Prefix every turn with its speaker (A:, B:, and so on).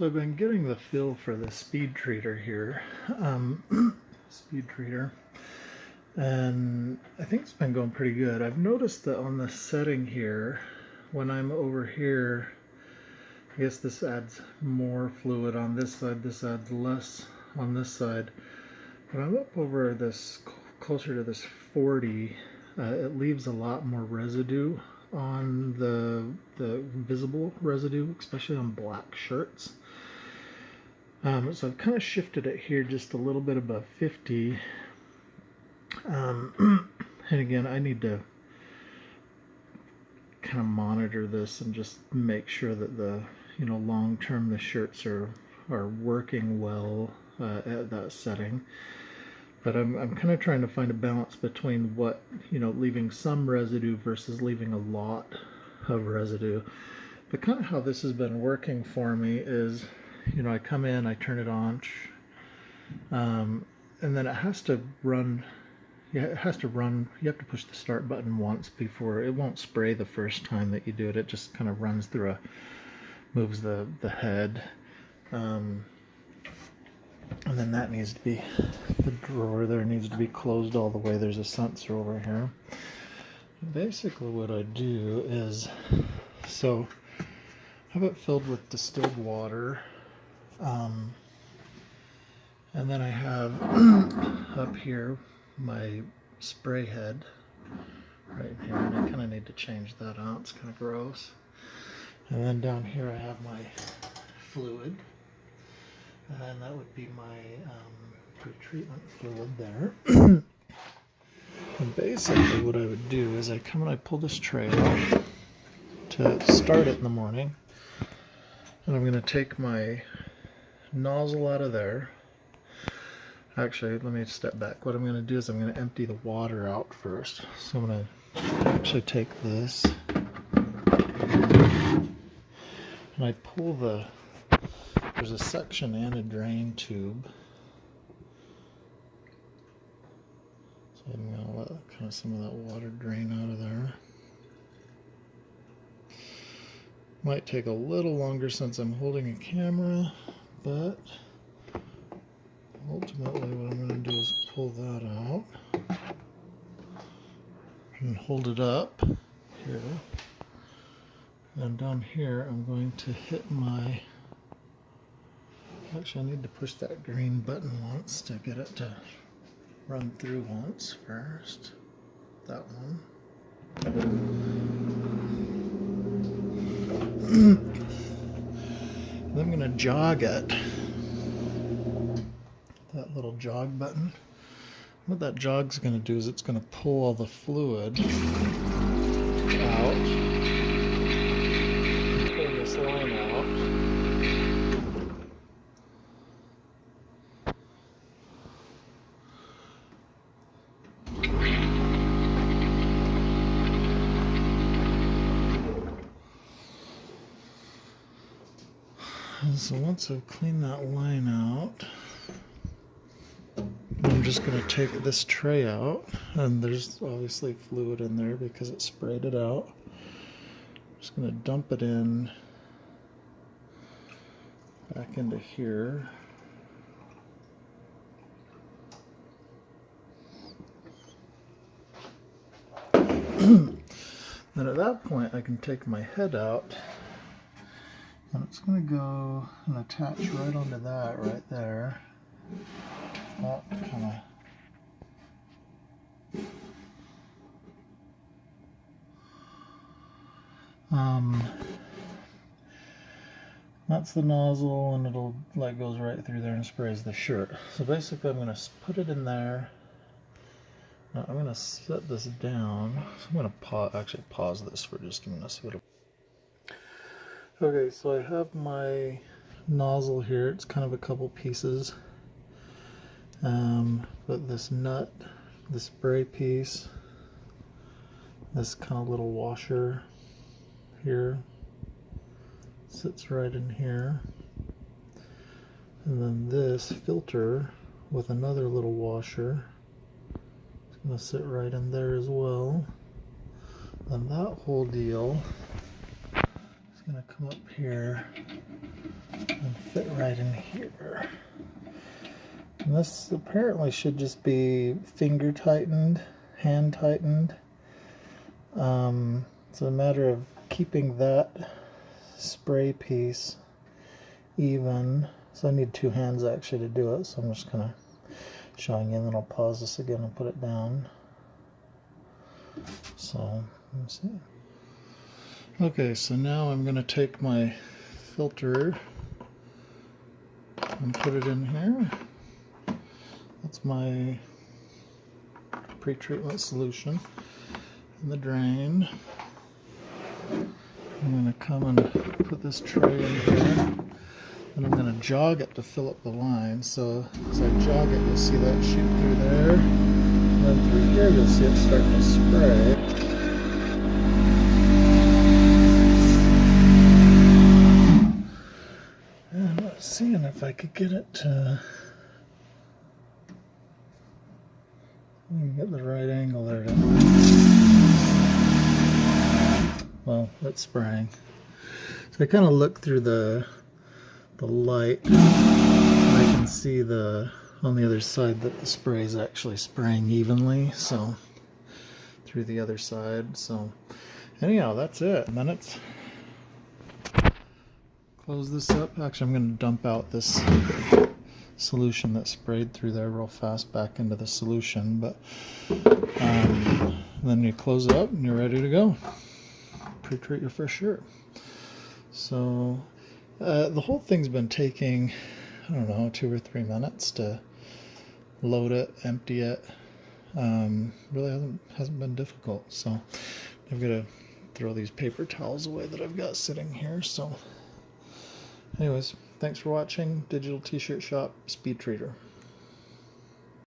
A: So I've been getting the feel for the SpeedTreater here, SpeedTreater, and I think it's been going pretty good. I've noticed that on the setting here, when I'm over here, I guess this adds more fluid on this side, this adds less on this side. When I'm up over this, closer to this 40, it leaves a lot more residue on the visible residue, especially on black shirts. So I've kind of shifted it here just a little bit above 50. And again, I need to kind of monitor this and just make sure that the, long term the shirts are working well at that setting. But I'm kind of trying to find a balance between what, leaving some residue versus leaving a lot of residue. But kind of how this has been working for me is, I come in, I turn it on, and then it has to run. Yeah, it has to run. You have to push the start button once before it won't spray the first time that you do it. It just kind of runs through moves the head. And then that needs to be, the drawer there needs to be closed all the way. There's a sensor over here. Basically what I do is, so I have it filled with distilled water. And then I have up here my spray head right here, and I kind of need to change that out. It's kind of gross. And then down here I have my fluid, and that would be my pre-treatment fluid there. And basically what I would do is I come and I pull this tray out to start it in the morning, and I'm going to take my nozzle out of there. Actually, let me step back. What I'm going to do is I'm going to empty the water out first. So I'm going to actually take this and I pull there's a section and a drain tube. So I'm going to let kind of some of that water drain out of there. Might take a little longer since I'm holding a camera, but ultimately what I'm going to do is pull that out and hold it up here. And down here I'm going to hit my, actually I need to push that green button once to get it to run through once first. That one. And I'm going to jog it. That little jog button. What that jog's going to do is it's going to pull all the fluid out, pull this line out. And so once I've cleaned that line out, I'm just going to take this tray out, and there's obviously fluid in there because it sprayed it out. I'm just going to dump it in back into here. Then at that point I can take my head out, and it's going to go and attach right onto that right there. That kind of that's the nozzle, and it'll goes right through there and sprays the shirt. So basically I'm going to put it in there. Now I'm going to set this down. So I'm going to pause this for just a minute. Okay, so I have my nozzle here. It's kind of a couple pieces. But this nut, the spray piece, this kind of little washer here sits right in here, and then this filter with another little washer is going to sit right in there as well. And that whole deal is going to come up here and fit fit right in here. And this apparently should just be finger tightened, hand tightened. It's a matter of keeping that spray piece even. So I need two hands actually to do it, so I'm just kind of showing you, and then I'll pause this again and put it down. So, let me see. Okay, so now I'm going to take my filter and put it in here. That's my pre-treatment solution in the drain. I'm going to come and put this tray in here, and I'm going to jog it to fill up the line. So as I jog it, you'll see that shoot through there, and then through here you'll see it starting to spray. And let's see if I could get it to get the right angle there. Well, it's spraying. So I kind of look through the light, and I can see on the other side that the spray is actually spraying evenly, so through the other side. So anyhow, that's it. And then it's close this up. Actually, I'm going to dump out this solution that sprayed through there real fast back into the solution, but then you close it up and you're ready to go. Pre-treat your first shirt. So the whole thing's been taking, I don't know, 2 or 3 minutes to load it, empty it. Really hasn't been difficult. So I've got to throw these paper towels away that I've got sitting here. So anyways, thanks for watching. Digital T-shirt shop, SpeedTreater.